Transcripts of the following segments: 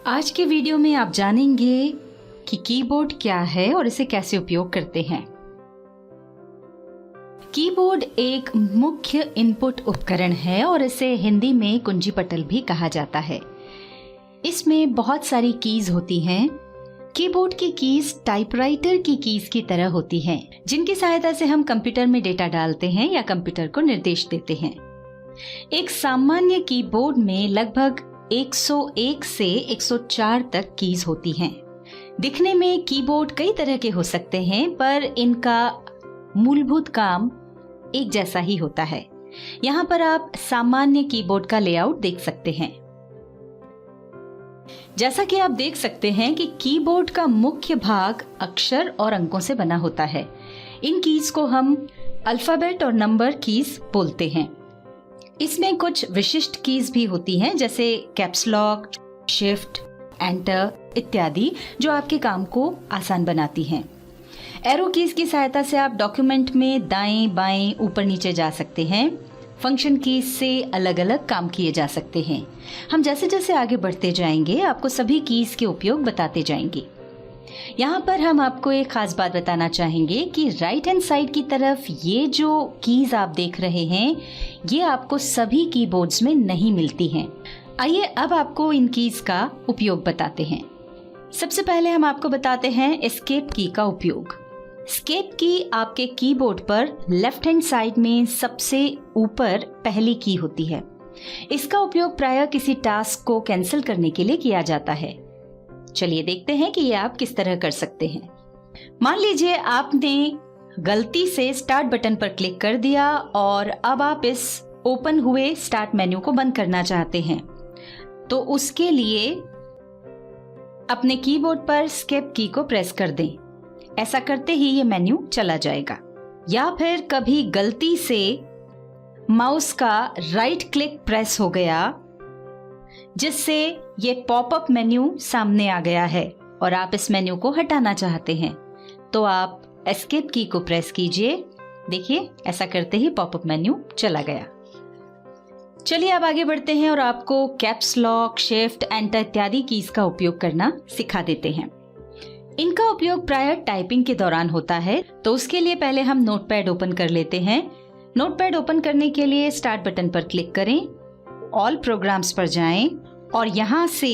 आज के वीडियो में आप जानेंगे कि कीबोर्ड क्या है और इसे कैसे उपयोग करते हैं। कीबोर्ड एक मुख्य इनपुट उपकरण है और इसे हिंदी में कुंजी पटल भी कहा जाता है। इसमें बहुत सारी कीज होती हैं। कीबोर्ड की कीज टाइपराइटर की कीज की तरह होती हैं, जिनकी सहायता से हम कंप्यूटर में डेटा डालते हैं या कंप्यूटर को निर्देश देते हैं। एक सामान्य कीबोर्ड में लगभग 101 से 104 तक कीज होती हैं। दिखने में कीबोर्ड कई तरह के हो सकते हैं, पर इनका मूलभूत काम एक जैसा ही होता है। यहाँ पर आप सामान्य कीबोर्ड का लेआउट देख सकते हैं। जैसा कि आप देख सकते हैं कि कीबोर्ड का मुख्य भाग अक्षर और अंकों से बना होता है। इन कीज को हम अल्फाबेट और नंबर कीज बोलते हैं। इसमें कुछ विशिष्ट कीज भी होती हैं, जैसे कैप्स लॉक, शिफ्ट, एंटर इत्यादि, जो आपके काम को आसान बनाती हैं। एरो कीज की सहायता से आप डॉक्यूमेंट में दाएं बाएं ऊपर नीचे जा सकते हैं। फंक्शन कीज से अलग अलग काम किए जा सकते हैं। हम जैसे जैसे आगे बढ़ते जाएंगे आपको सभी कीज के उपयोग बताते जाएंगे। यहाँ पर हम आपको एक खास बात बताना चाहेंगे कि राइट हैंड साइड की तरफ ये जो कीज आप देख रहे हैं, ये आपको सभी कीबोर्ड्स में नहीं मिलती हैं। आइए अब आपको इन कीज का उपयोग बताते हैं। सबसे पहले हम आपको बताते हैं एस्केप की का उपयोग। एस्केप की आपके कीबोर्ड पर लेफ्ट हैंड साइड में सबसे ऊपर पहली की होती है। इसका उपयोग प्रायः किसी टास्क को कैंसिल करने के लिए किया जाता है। चलिए देखते हैं कि ये आप किस तरह कर सकते हैं। मान लीजिए आपने गलती से स्टार्ट बटन पर क्लिक कर दिया और अब आप इस ओपन हुए स्टार्ट मेन्यू को बंद करना चाहते हैं, तो उसके लिए अपने कीबोर्ड पर एस्केप की को प्रेस कर दें। ऐसा करते ही ये मेन्यू चला जाएगा। या फिर कभी गलती से माउस का राइट क्लिक प्रेस हो गया, जिससे ये पॉपअप मेन्यू सामने आ गया है और आप इस मेन्यू को हटाना चाहते हैं, तो आप एस्केप की को प्रेस कीजिए। देखिए, ऐसा करते ही पॉपअप मेन्यू चला गया। चलिए अब आगे बढ़ते हैं और आपको कैप्स लॉक, शिफ्ट, एंटर इत्यादि कीज का उपयोग करना सिखा देते हैं। इनका उपयोग प्रायः टाइपिंग के दौरान होता है, तो उसके लिए पहले हम नोटपैड ओपन कर लेते हैं। नोटपैड ओपन करने के लिए स्टार्ट बटन पर क्लिक करें, ऑल प्रोग्राम्स पर जाएं और यहाँ से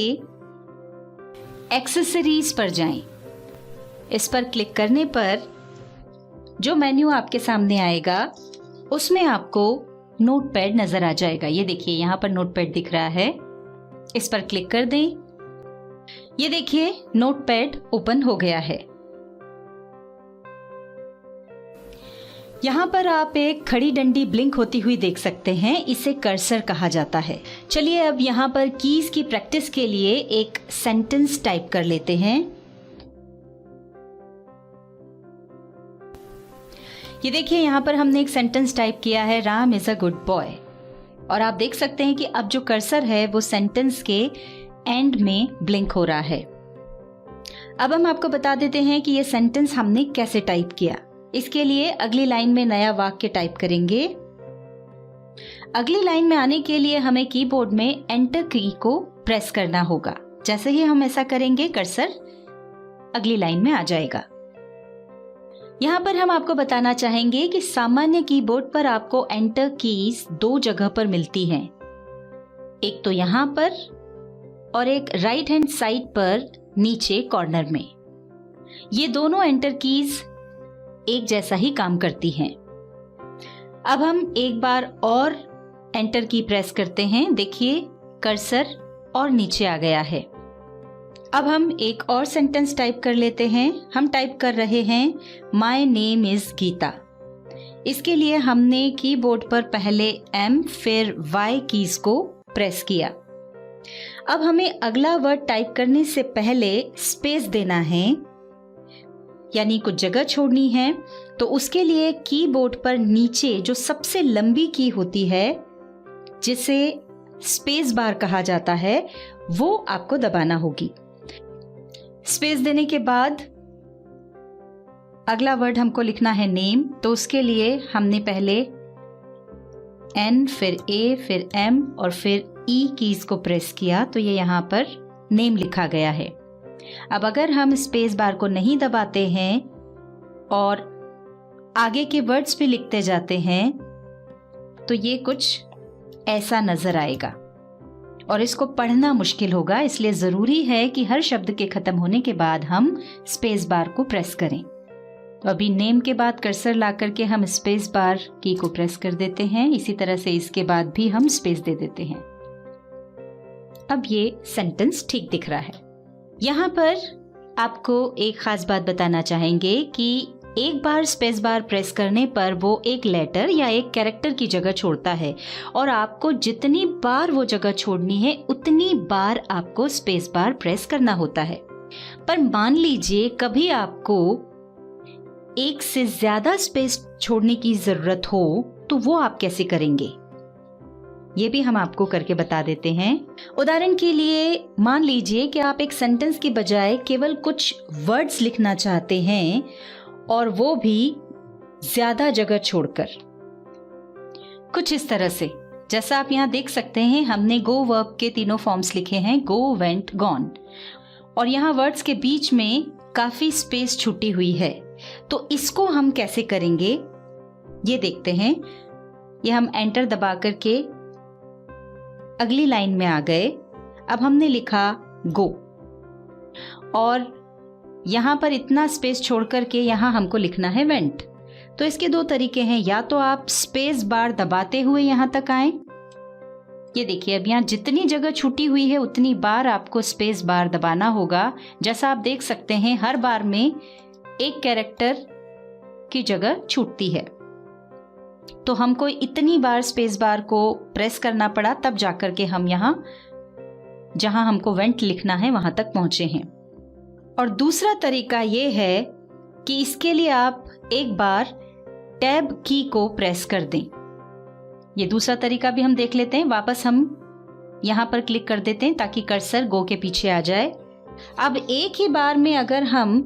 एक्सेसरीज पर जाएं। इस पर क्लिक करने पर जो मेन्यू आपके सामने आएगा उसमें आपको नोटपैड नजर आ जाएगा। ये देखिए, यहाँ पर नोटपैड दिख रहा है। इस पर क्लिक कर दें। ये देखिए, नोटपैड ओपन हो गया है। यहाँ पर आप एक खड़ी डंडी ब्लिंक होती हुई देख सकते हैं। इसे कर्सर कहा जाता है। चलिए अब यहाँ पर कीज की प्रैक्टिस के लिए एक सेंटेंस टाइप कर लेते हैं। ये देखिए, यहाँ पर हमने एक सेंटेंस टाइप किया है, Ram is a good boy. और आप देख सकते हैं कि अब जो कर्सर है वो सेंटेंस के एंड में ब्लिंक हो रहा है। अब हम आपको बता देते हैं कि ये सेंटेंस हमने कैसे टाइप किया। इसके लिए अगली लाइन में नया वाक्य टाइप करेंगे। अगली लाइन में आने के लिए हमें कीबोर्ड में एंटर की को प्रेस करना होगा। जैसे ही हम ऐसा करेंगे, कर्सर अगली लाइन में आ जाएगा। यहाँ पर हम आपको बताना चाहेंगे कि सामान्य कीबोर्ड पर आपको एंटर कीज दो जगह पर मिलती हैं। एक तो यहाँ पर और एक राइट हैंड साइड पर नीचे कॉर्नर में। ये दोनों एंटर कीज एक जैसा ही काम करती हैं। अब हम एक बार और एंटर की प्रेस करते हैं। देखिए, कर्सर और नीचे आ गया है। अब हम एक और सेंटेंस टाइप कर लेते हैं। हम टाइप कर रहे हैं, माय नेम इज गीता। इसके लिए हमने कीबोर्ड पर पहले एम फिर वाई कीज को प्रेस किया। अब हमें अगला वर्ड टाइप करने से पहले स्पेस देना है, यानी कुछ जगह छोड़नी है। तो उसके लिए कीबोर्ड पर नीचे जो सबसे लंबी की होती है, जिसे स्पेस बार कहा जाता है, वो आपको दबाना होगी। स्पेस देने के बाद अगला वर्ड हमको लिखना है नेम। तो उसके लिए हमने पहले एन फिर ए फिर एम और फिर ई कीज को प्रेस किया, तो ये यहाँ पर नेम लिखा गया है। अब अगर हम स्पेस बार को नहीं दबाते हैं और आगे के वर्ड्स भी लिखते जाते हैं तो ये कुछ ऐसा नजर आएगा और इसको पढ़ना मुश्किल होगा। इसलिए जरूरी है कि हर शब्द के खत्म होने के बाद हम स्पेस बार को प्रेस करें। तो अभी नेम के बाद कर्सर ला करके हम स्पेस बार की को प्रेस कर देते हैं। इसी तरह से इसके बाद भी हम स्पेस दे देते हैं। अब ये सेंटेंस ठीक दिख रहा है। यहाँ पर आपको एक खास बात बताना चाहेंगे कि एक बार स्पेस बार प्रेस करने पर वो एक लेटर या एक कैरेक्टर की जगह छोड़ता है और आपको जितनी बार वो जगह छोड़नी है उतनी बार आपको स्पेस बार प्रेस करना होता है। पर मान लीजिए कभी आपको एक से ज्यादा स्पेस छोड़ने की जरूरत हो तो वो आप कैसे करेंगे, ये भी हम आपको करके बता देते हैं। उदाहरण के लिए मान लीजिए कि आप एक सेंटेंस की बजाय केवल कुछ वर्ड्स लिखना चाहते हैं और वो भी ज्यादा जगह छोड़कर, कुछ इस तरह से। जैसा आप यहाँ देख सकते हैं हमने गो वर्ब के तीनों फॉर्म्स लिखे हैं, गो, वेंट, गॉन, और यहाँ वर्ड्स के बीच में काफी स्पेस छूटी हुई है। तो इसको हम कैसे करेंगे ये देखते हैं। ये हम एंटर दबा करके अगली लाइन में आ गए। अब हमने लिखा गो और यहाँ पर इतना स्पेस छोड़ करके यहाँ हमको लिखना है वेंट। तो इसके दो तरीके हैं, या तो आप स्पेस बार दबाते हुए यहाँ तक आए। ये देखिए अब यहाँ जितनी जगह छूटी हुई है उतनी बार आपको स्पेस बार दबाना होगा। जैसा आप देख सकते हैं हर बार में एक कैरेक्टर की जगह छूटती है। तो हमको इतनी बार स्पेस बार को प्रेस करना पड़ा, तब जाकर के हम यहाँ जहां हमको वेंट लिखना है वहां तक पहुंचे हैं। और दूसरा तरीका ये है कि इसके लिए आप एक बार टैब की को प्रेस कर दें। ये दूसरा तरीका भी हम देख लेते हैं। वापस हम यहां पर क्लिक कर देते हैं ताकि कर्सर गो के पीछे आ जाए। अब एक ही बार में अगर हम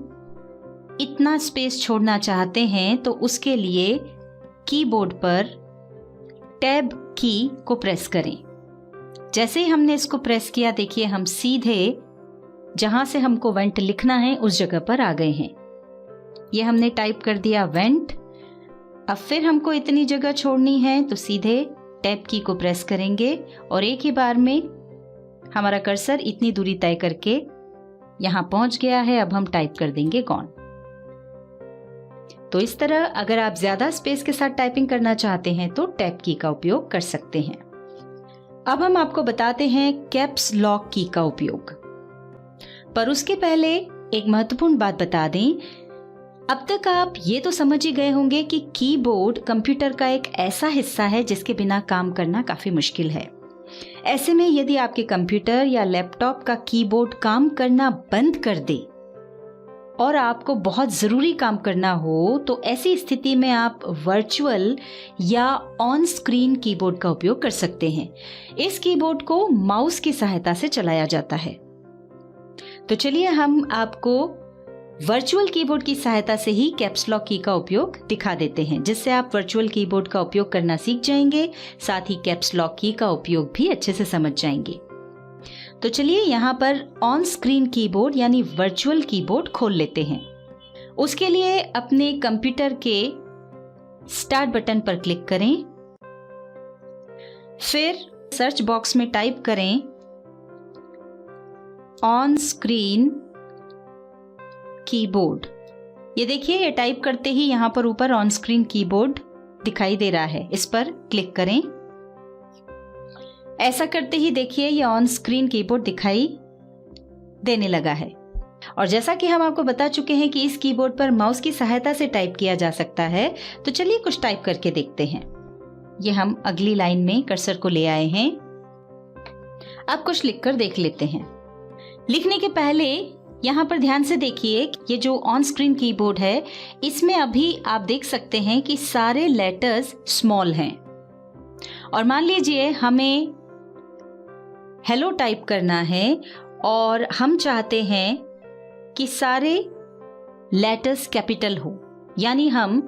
इतना स्पेस छोड़ना चाहते हैं तो उसके लिए कीबोर्ड पर टैब की को प्रेस करें। जैसे ही हमने इसको प्रेस किया देखिए हम सीधे जहां से हमको वेंट लिखना है उस जगह पर आ गए हैं। ये हमने टाइप कर दिया वेंट। अब फिर हमको इतनी जगह छोड़नी है तो सीधे टैब की को प्रेस करेंगे और एक ही बार में हमारा कर्सर इतनी दूरी तय करके यहां पहुंच गया है। अब हम टाइप कर देंगे गॉन। तो इस तरह अगर आप ज्यादा स्पेस के साथ टाइपिंग करना चाहते हैं तो टैब की का उपयोग कर सकते हैं। अब हम आपको बताते हैं कैप्स लॉक की का उपयोग। पर उसके पहले एक महत्वपूर्ण बात बता दें। अब तक आप ये तो समझ ही गए होंगे कि कीबोर्ड कंप्यूटर का एक ऐसा हिस्सा है जिसके बिना काम करना काफी मुश्किल है। ऐसे में यदि आपके कंप्यूटर या लैपटॉप का कीबोर्ड काम करना बंद कर दे और आपको बहुत ज़रूरी काम करना हो तो ऐसी स्थिति में आप वर्चुअल या ऑन स्क्रीन कीबोर्ड का उपयोग कर सकते हैं। इस कीबोर्ड को माउस की सहायता से चलाया जाता है। तो चलिए हम आपको वर्चुअल कीबोर्ड की सहायता से ही कैप्स लॉक की का उपयोग दिखा देते हैं, जिससे आप वर्चुअल कीबोर्ड का उपयोग करना सीख जाएंगे, साथ ही कैप्स लॉक की का उपयोग भी अच्छे से समझ जाएंगे। तो चलिए यहाँ पर ऑन स्क्रीन कीबोर्ड यानी वर्चुअल कीबोर्ड खोल लेते हैं। उसके लिए अपने कंप्यूटर के स्टार्ट बटन पर क्लिक करें, फिर सर्च बॉक्स में टाइप करें ऑन स्क्रीन कीबोर्ड। ये देखिए ये टाइप करते ही यहाँ पर ऊपर ऑन स्क्रीन कीबोर्ड दिखाई दे रहा है, इस पर क्लिक करें। ऐसा करते ही देखिए ये ऑन स्क्रीन कीबोर्ड दिखाई देने लगा है। और जैसा कि हम आपको बता चुके हैं कि इस कीबोर्ड पर माउस की सहायता से टाइप किया जा सकता है, तो चलिए कुछ टाइप करके देखते हैं। ये हम अगली लाइन में कर्सर को ले आए हैं। अब कुछ लिखकर देख लेते हैं। लिखने के पहले यहाँ पर ध्यान से देखिए, ये जो ऑन स्क्रीन कीबोर्ड है इसमें अभी आप देख सकते हैं कि सारे लेटर्स स्मॉल हैं। और मान लीजिए हमें हेलो टाइप करना है और हम चाहते हैं कि सारे लेटर्स कैपिटल हो, यानी हम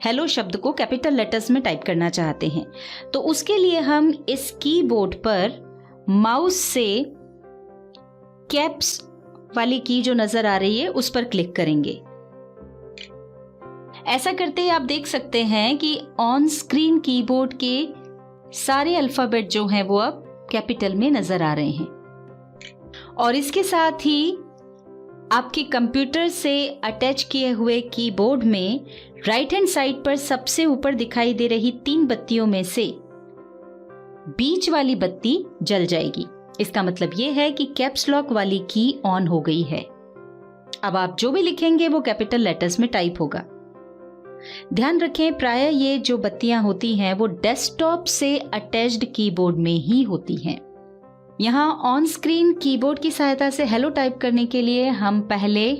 हेलो शब्द को कैपिटल लेटर्स में टाइप करना चाहते हैं। तो उसके लिए हम इस कीबोर्ड पर माउस से कैप्स वाली की जो नजर आ रही है उस पर क्लिक करेंगे। ऐसा करते ही आप देख सकते हैं कि ऑन स्क्रीन कीबोर्ड के सारे अल्फाबेट जो हैं वो अब कैपिटल में नजर आ रहे हैं। और इसके साथ ही आपके कंप्यूटर से अटैच किए हुए कीबोर्ड में राइट हैंड साइड पर सबसे ऊपर दिखाई दे रही 3 बत्तियों में से बीच वाली बत्ती जल जाएगी। इसका मतलब ये है कि कैप्स लॉक वाली की ऑन हो गई है। अब आप जो भी लिखेंगे वो कैपिटल लेटर्स में टाइप होगा। ध्यान रखें, प्रायः ये जो बत्तियां होती हैं वो डेस्कटॉप से अटैच्ड कीबोर्ड में ही होती हैं। यहाँ ऑन स्क्रीन कीबोर्ड की सहायता से हेलो टाइप करने के लिए हम पहले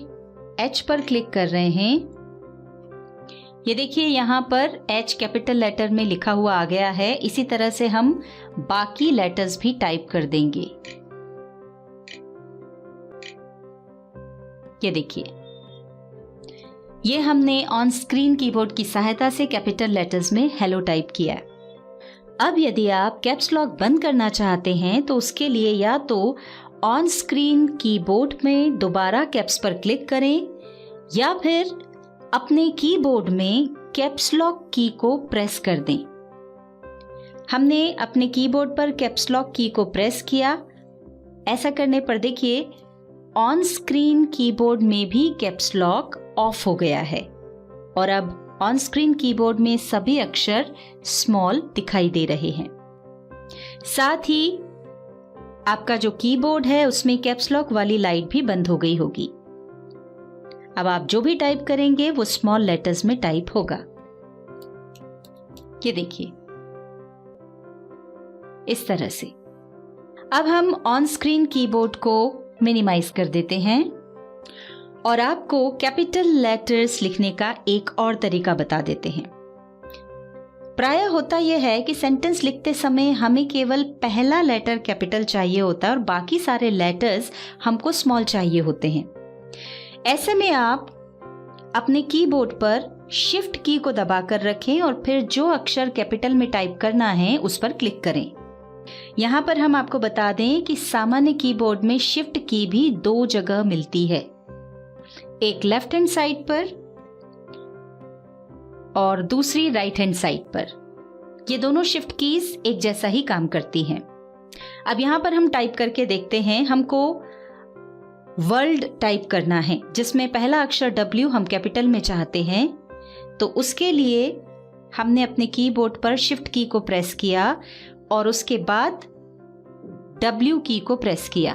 H पर क्लिक कर रहे हैं। ये देखिए यहाँ पर H कैपिटल लेटर में लिखा हुआ आ गया है। इसी तरह से हम बाकी लेटर्स भी टाइप कर देंगे। ये देखिए, ये हमने ऑन स्क्रीन कीबोर्ड की सहायता से कैपिटल लेटर्स में हेलो टाइप किया है। अब यदि आप कैप्स लॉक बंद करना चाहते हैं तो उसके लिए या तो ऑन स्क्रीन कीबोर्ड में दोबारा कैप्स पर क्लिक करें या फिर अपने कीबोर्ड में कैप्स लॉक की को प्रेस कर दें। हमने अपने कीबोर्ड पर कैप्स लॉक की को प्रेस किया। ऐसा करने पर देखिए ऑन स्क्रीन कीबोर्ड में भी कैप्स लॉक ऑफ हो गया है और अब ऑन स्क्रीन कीबोर्ड में सभी अक्षर स्मॉल दिखाई दे रहे हैं। साथ ही आपका जो कीबोर्ड है उसमें कैप्स लॉक वाली लाइट भी बंद हो गई होगी। अब आप जो भी टाइप करेंगे वो स्मॉल लेटर्स में टाइप होगा। ये देखिए, इस तरह से। अब हम ऑन स्क्रीन कीबोर्ड को मिनिमाइज कर देते हैं और आपको कैपिटल लेटर्स लिखने का एक और तरीका बता देते हैं। प्रायः होता यह है कि सेंटेंस लिखते समय हमें केवल पहला लेटर कैपिटल चाहिए होता है और बाकी सारे लेटर्स हमको स्मॉल चाहिए होते हैं। ऐसे में आप अपने कीबोर्ड पर शिफ्ट की को दबाकर रखें और फिर जो अक्षर कैपिटल में टाइप करना है उस पर क्लिक करें। यहाँ पर हम आपको बता दें कि सामान्य कीबोर्ड में शिफ्ट की भी 2 जगह मिलती है, एक लेफ्ट हैंड साइड पर और दूसरी राइट हैंड साइड पर। ये दोनों शिफ्ट कीज एक जैसा ही काम करती हैं। अब यहां पर हम टाइप करके देखते हैं। हमको वर्ल्ड टाइप करना है जिसमें पहला अक्षर W हम कैपिटल में चाहते हैं, तो उसके लिए हमने अपने कीबोर्ड पर शिफ्ट की को प्रेस किया और उसके बाद W की को प्रेस किया।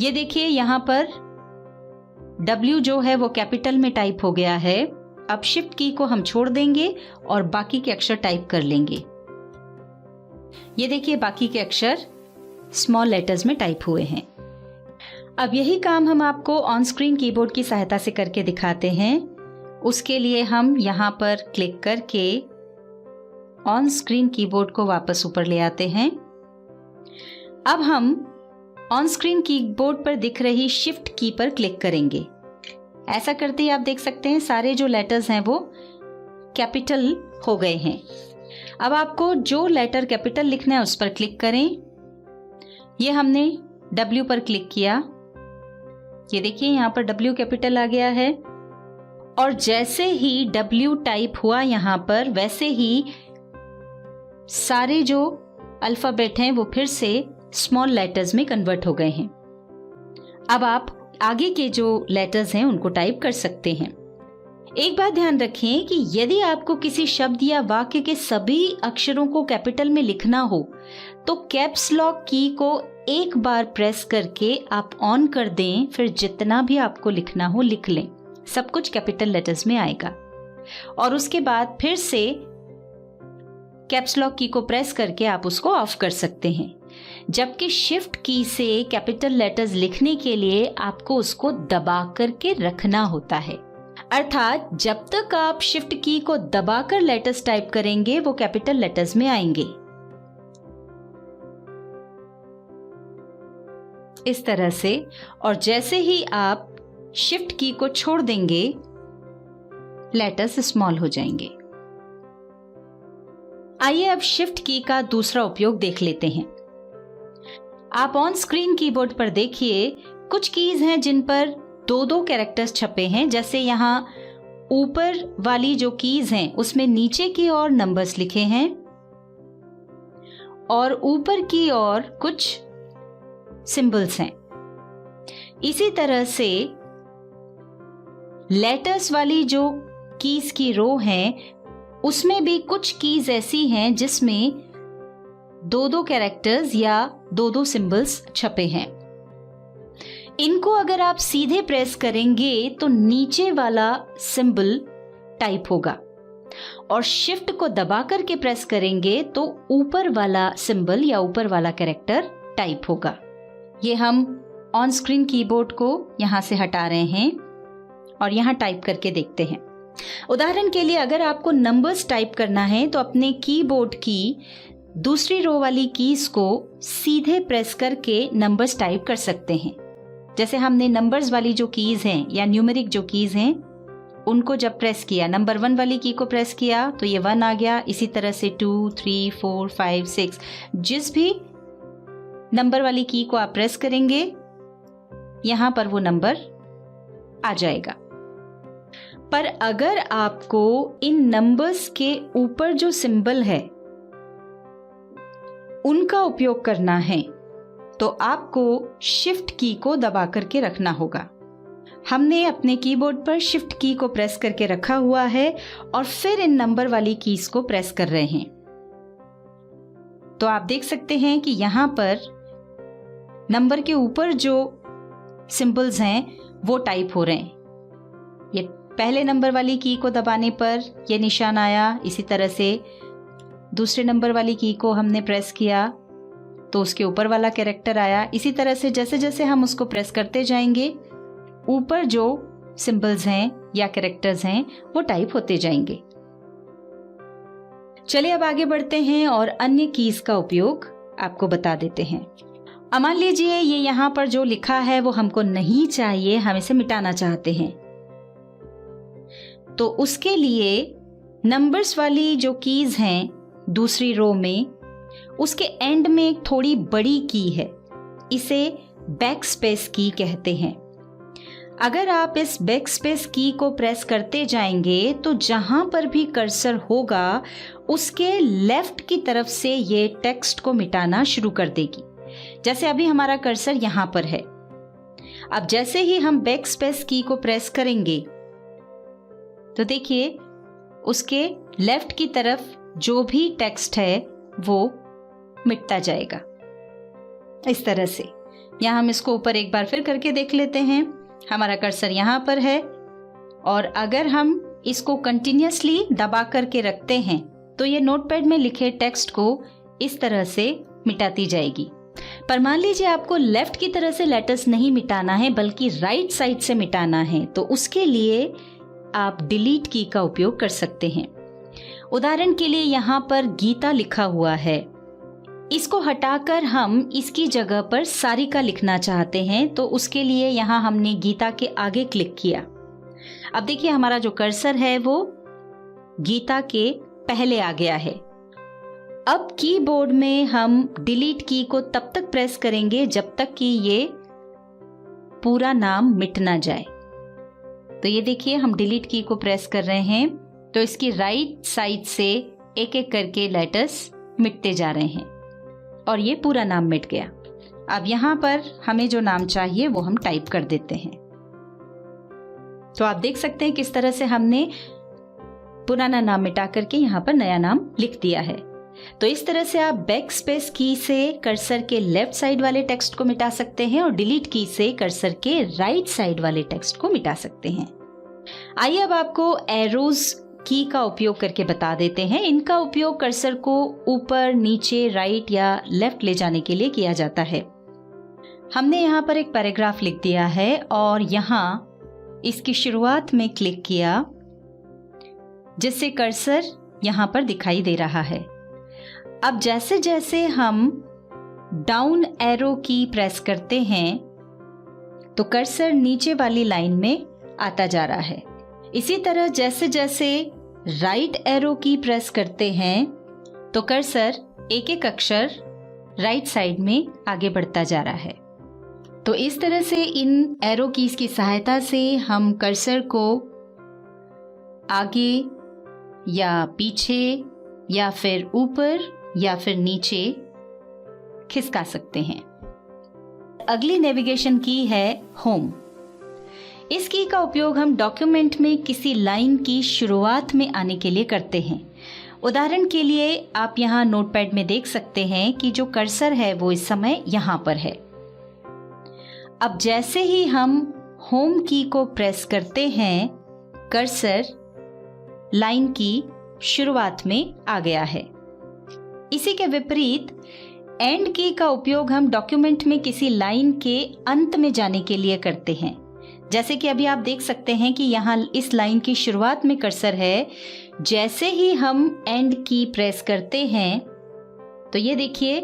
ये देखिए यहां पर W जो है वो कैपिटल में टाइप हो गया है। अब शिफ्ट की को हम छोड़ देंगे और बाकी के अक्षर टाइप कर लेंगे। ये देखिए बाकी के अक्षर स्मॉल लेटर्स में टाइप हुए हैं। अब यही काम हम आपको ऑन स्क्रीन कीबोर्ड की सहायता से करके दिखाते हैं। उसके लिए हम यहाँ पर क्लिक करके ऑन स्क्रीन कीबोर्ड को वापस ऊपर ले आते हैं। अब हम ऑन स्क्रीन कीबोर्ड पर दिख रही शिफ्ट की पर क्लिक करेंगे। ऐसा करते ही आप देख सकते हैं सारे जो लेटर्स हैं वो कैपिटल हो गए हैं। अब आपको जो लेटर कैपिटल लिखना है उस पर क्लिक करें। ये हमने W पर क्लिक किया। ये देखिए यहाँ पर W कैपिटल आ गया है और जैसे ही W टाइप हुआ यहाँ पर वैसे ही सारे जो अल्फाबेट हैं वो फिर से स्मॉल लेटर्स में कन्वर्ट हो गए हैं। अब आप आगे के जो लेटर्स हैं उनको टाइप कर सकते हैं। एक बात ध्यान रखें कि यदि आपको किसी शब्द या वाक्य के सभी अक्षरों को कैपिटल में लिखना हो तो कैप्स लॉक की को एक बार प्रेस करके आप ऑन कर दें, फिर जितना भी आपको लिखना हो लिख लें, सब कुछ कैपिटल लेटर्स में आएगा। और उसके बाद फिर से कैप्स लॉक की को प्रेस करके आप उसको ऑफ कर सकते हैं। जबकि शिफ्ट की से कैपिटल लेटर्स लिखने के लिए आपको उसको दबा करके रखना होता है। अर्थात जब तक आप शिफ्ट की को दबाकर लेटर्स टाइप करेंगे वो कैपिटल लेटर्स में आएंगे। इस तरह से, और जैसे ही आप शिफ्ट की को छोड़ देंगे लेटर्स स्मॉल हो जाएंगे। आइए अब शिफ्ट की का दूसरा उपयोग देख लेते हैं। आप ऑन स्क्रीन कीबोर्ड पर देखिए कुछ कीज हैं जिन पर दो दो कैरेक्टर्स छपे हैं। जैसे यहाँ ऊपर वाली जो कीज हैं उसमें नीचे की ओर नंबर्स लिखे हैं और ऊपर की ओर कुछ सिंबल्स हैं। इसी तरह से लेटर्स वाली जो कीज की रो है उसमें भी कुछ कीज ऐसी हैं जिसमें दो दो कैरेक्टर्स या दो दो सिंबल्स छपे हैं। इनको अगर आप सीधे प्रेस करेंगे तो नीचे वाला सिंबल टाइप होगा और शिफ्ट को दबा करके प्रेस करेंगे तो ऊपर वाला सिंबल या ऊपर वाला कैरेक्टर टाइप होगा। ये हम ऑन स्क्रीन कीबोर्ड को यहां से हटा रहे हैं और यहां टाइप करके देखते हैं। उदाहरण के लिए अगर आपको नंबर्स टाइप करना है तो अपने कीबोर्ड की दूसरी रो वाली कीज को सीधे प्रेस करके नंबर्स टाइप कर सकते हैं। जैसे हमने नंबर्स वाली जो कीज हैं या न्यूमेरिक जो कीज हैं उनको जब प्रेस किया, नंबर 1 वाली की को प्रेस किया तो ये 1 आ गया। इसी तरह से 2, 3, 4, 5, 6 जिस भी नंबर वाली की को आप प्रेस करेंगे यहां पर वो नंबर आ जाएगा। पर अगर आपको इन नंबर्स के ऊपर जो सिंबल है उनका उपयोग करना है तो आपको शिफ्ट की को दबा करके रखना होगा। हमने अपने कीबोर्ड पर शिफ्ट की को प्रेस करके रखा हुआ है और फिर इन नंबर वाली कीज को प्रेस कर रहे हैं। तो आप देख सकते हैं कि यहां पर नंबर के ऊपर जो सिंबल्स हैं वो टाइप हो रहे हैं। ये पहले नंबर वाली की को दबाने पर यह निशान आया। इसी तरह से दूसरे नंबर वाली की को हमने प्रेस किया तो उसके ऊपर वाला कैरेक्टर आया। इसी तरह से जैसे जैसे हम उसको प्रेस करते जाएंगे ऊपर जो सिंबल्स हैं या कैरेक्टर्स हैं वो टाइप होते जाएंगे। चलिए अब आगे बढ़ते हैं और अन्य कीज का उपयोग आपको बता देते हैं। अब मान लीजिए ये यहाँ पर जो लिखा है वो हमको नहीं चाहिए, हम इसे मिटाना चाहते हैं। तो उसके लिए नंबर्स वाली जो कीज हैं दूसरी रो में उसके एंड में एक थोड़ी बड़ी की है, इसे बैक स्पेस की कहते हैं। अगर आप इस बैक स्पेस की को प्रेस करते जाएंगे तो जहां पर भी कर्सर होगा उसके लेफ्ट की तरफ से ये टेक्स्ट को मिटाना शुरू कर देगी। जैसे अभी हमारा कर्सर यहां पर है। अब जैसे ही हम बैक स्पेस की को प्रेस करेंगे तो देखिए उसके लेफ्ट की तरफ जो भी टेक्स्ट है वो मिटता जाएगा इस तरह से। यहां हम इसको ऊपर एक बार फिर करके देख लेते हैं। हमारा कर्सर यहां पर है और अगर हम इसको कंटिन्यूअसली दबा करके रखते हैं तो ये नोटपैड में लिखे टेक्स्ट को इस तरह से मिटाती जाएगी। पर मान लीजिए आपको लेफ्ट की तरह से लेटर्स नहीं मिटाना है बल्कि राइट साइड से मिटाना है तो उसके लिए आप डिलीट की का उपयोग कर सकते हैं। उदाहरण के लिए यहाँ पर गीता लिखा हुआ है, इसको हटाकर हम इसकी जगह पर सारिका लिखना चाहते हैं तो उसके लिए यहाँ हमने गीता के आगे क्लिक किया। अब देखिए हमारा जो कर्सर है वो गीता के पहले आ गया है। अब कीबोर्ड में हम डिलीट की को तब तक प्रेस करेंगे जब तक कि ये पूरा नाम मिट ना जाए। तो ये देखिए हम डिलीट की को प्रेस कर रहे हैं तो इसकी राइट साइड से एक एक करके लेटर्स मिटते जा रहे हैं और ये पूरा नाम मिट गया। अब यहाँ पर हमें जो नाम चाहिए वो हम टाइप कर देते हैं। तो आप देख सकते हैं किस तरह से हमने पुराना नाम मिटा करके यहाँ पर नया नाम लिख दिया है। तो इस तरह से आप बैक स्पेस की से कर्सर के लेफ्ट साइड वाले टेक्स्ट को मिटा सकते हैं और डिलीट की से कर्सर के राइट साइड वाले टेक्स्ट को मिटा सकते हैं। आइए अब आपको एरोज की का उपयोग करके बता देते हैं। इनका उपयोग कर्सर को ऊपर, नीचे, राइट या लेफ्ट ले जाने के लिए किया जाता है। हमने यहाँ पर एक पैराग्राफ लिख दिया है और यहाँ इसकी शुरुआत में क्लिक किया जिससे कर्सर यहाँ पर दिखाई दे रहा है। अब जैसे जैसे हम डाउन एरो की प्रेस करते हैं तो कर्सर नीचे वाली लाइन में आता जा रहा है। इसी तरह जैसे जैसे राइट एरो की प्रेस करते हैं तो कर्सर एक एक अक्षर राइट साइड में आगे बढ़ता जा रहा है। तो इस तरह से इन एरो कीज की सहायता से हम कर्सर को आगे या पीछे या फिर ऊपर या फिर नीचे खिसका सकते हैं। अगली नेविगेशन की है होम। इस की का उपयोग हम डॉक्यूमेंट में किसी लाइन की शुरुआत में आने के लिए करते हैं। उदाहरण के लिए आप यहाँ नोटपैड में देख सकते हैं कि जो कर्सर है वो इस समय यहाँ पर है। अब जैसे ही हम होम की को प्रेस करते हैं, कर्सर लाइन की शुरुआत में आ गया है। इसी के विपरीत एंड की का उपयोग हम डॉक्यूमेंट में किसी लाइन के अंत में जाने के लिए करते हैं। जैसे कि अभी आप देख सकते हैं कि यहाँ इस लाइन की शुरुआत में कर्सर है। जैसे ही हम एंड की प्रेस करते हैं तो ये देखिए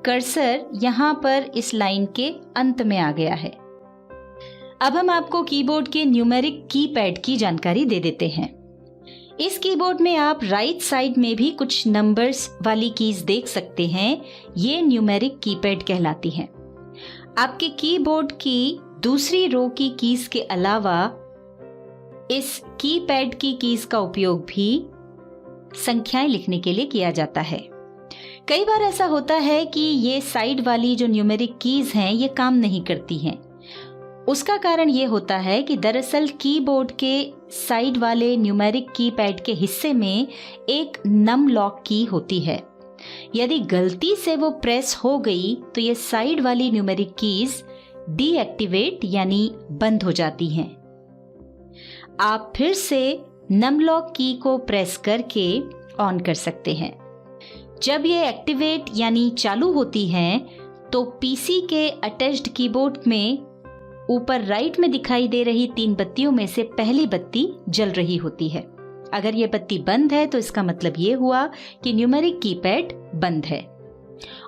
कर्सर यहाँ पर इस लाइन के अंत में आ गया है। अब हम आपको कीबोर्ड के न्यूमेरिक कीपैड की जानकारी दे देते हैं। इस कीबोर्ड में आप राइट साइड में भी कुछ नंबर्स वाली कीज देख सकते हैं। ये न्यूमेरिक कीपैड कहलाती हैं। आपके कीबोर्ड की दूसरी रो की कीज के अलावा इस कीपैड की कीज का उपयोग भी संख्याएं लिखने के लिए किया जाता है। कई बार ऐसा होता है कि ये साइड वाली जो न्यूमेरिक कीज हैं ये काम नहीं करती हैं। उसका कारण ये होता है कि दरअसल कीबोर्ड के साइड वाले न्यूमेरिक कीपैड के हिस्से में एक नम लॉक की होती है। यदि गलती से वो प्रेस हो गई तो ये साइड वाली न्यूमेरिक कीज डीएक्टिवेट यानी बंद हो जाती हैं। आप फिर से नम लॉक की को प्रेस करके ऑन कर सकते हैं। जब ये एक्टिवेट यानी चालू होती हैं तो पीसी के अटैच्ड कीबोर्ड में ऊपर राइट में दिखाई दे रही 3 बत्तियों में से पहली बत्ती जल रही होती है। अगर ये बत्ती बंद है तो इसका मतलब ये हुआ कि न्यूमेरिक कीपैड बंद है।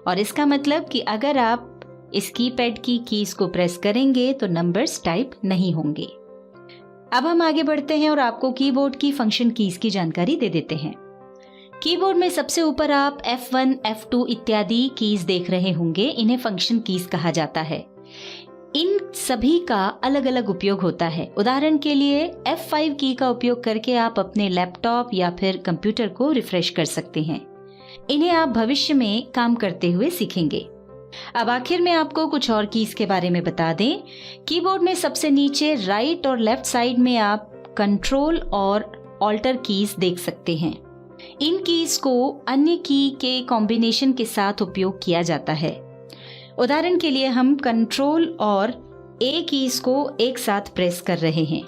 और इसका मतलब कि अगर आप इस कीपैड की कीज को प्रेस करेंगे तो नंबर्स टाइप नहीं होंगे। अब हम आगे बढ़ते हैं और आपको कीबोर्ड की फंक्शन कीज की जानकारी दे देते हैं। कीबोर्ड में सबसे ऊपर आप F1, F2 इत्यादि कीज देख रहे होंगे। इन्हें फंक्शन कीज कहा जाता है। इन सभी का अलग अलग उपयोग होता है। उदाहरण के लिए F5 की का उपयोग करके आप अपने लैपटॉप या फिर कंप्यूटर को रिफ्रेश कर सकते हैं। इन्हें आप भविष्य में काम करते हुए सीखेंगे। अब आखिर में आपको कुछ और कीज के बारे में बता दें। कीबोर्ड में सबसे नीचे राइट और लेफ्ट साइड में आप कंट्रोल और ऑल्टर कीज देख सकते हैं। इन कीज को अन्य की के कॉम्बिनेशन के साथ उपयोग किया जाता है। उदाहरण के लिए हम कंट्रोल और ए कीज को एक साथ प्रेस कर रहे हैं।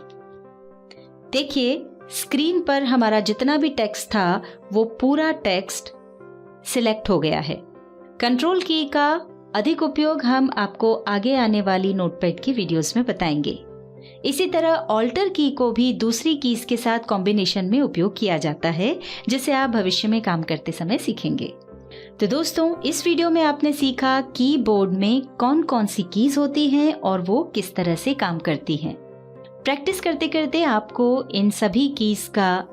देखिए स्क्रीन पर हमारा जितना भी टेक्स्ट था वो पूरा टेक्स्ट सिलेक्ट हो गया है। कंट्रोल की का अधिक उपयोग हम आपको आगे आने वाली नोटपैड की वीडियोस में बताएंगे। इसी तरह ऑल्टर की को भी दूसरी कीज के साथ कॉम्बिनेशन में उपयोग किया जाता है, जिसे आप भविष्य में काम करते समय सीखेंगे। तो दोस्तों, इस वीडियो में आपने सीखा कीबोर्ड में कौन कौन सी कीज होती हैं और वो किस तरह से काम करती हैं। प्रैक्टिस करते करते आपको इन सभी कीज का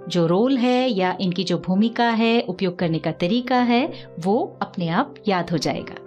जो रोल है या इनकी जो भूमिका है, उपयोग करने का तरीका है, वो अपने आप याद हो जाएगा।